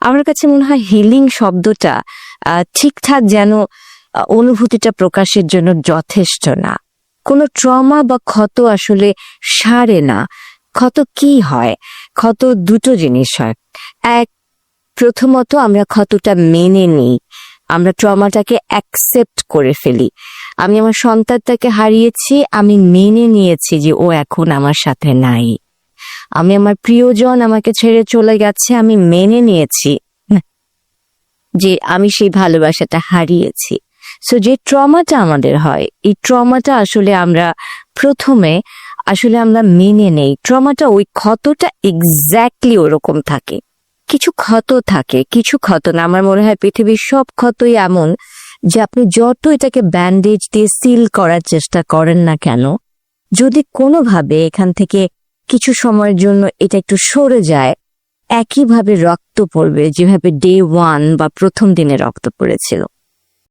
আমার কাছে মনে হয় হিলিং শব্দটা ঠিকঠাক যেন অনুভূতিটা প্রকাশের জন্য যথেষ্ট না। কোনো ট্রমা বা ক্ষত আসলে সারে না। ক্ষত কি হয়? ক্ষত দুটো জিনিস হয়। এক, প্রথমত আমরা ক্ষতটা মেনে নিই, আমরা ট্রমাটাকে অ্যাকসেপ্ট করে ফেলি। আমি আমার সন্তানটাকে হারিয়েছি, আমি মেনে নিয়েছি যে ও এখন আমার সাথে নাই। আমি আমার প্রিয়জন আমাকে ছেড়ে চলে গেছে, আমি মেনে নিয়েছি যে আমি সেই ভালোবাসাটা হারিয়েছি। সো যে ট্রমাটা আমাদের হয়, এই ট্রমাটা আসলে আমরা প্রথমে আমরা মেনে নেই। ট্রমাটা, ওই ক্ষতটা এক্স্যাক্টলি ওরকম থাকে। কিছু ক্ষত থাকে, কিছু ক্ষত না। আমার মনে হয় পৃথিবীর সব ক্ষতই এমন যে আপনি যত এটাকে ব্যান্ডেজ দিয়ে সিল করার চেষ্টা করেন না কেন, যদি কোনোভাবে এখান থেকে কিছু সময়ের জন্য এটা একটু সরে যায়, একইভাবে রক্ত পড়বে যেভাবে ডে 1 বা প্রথম দিনে রক্ত পড়েছিল।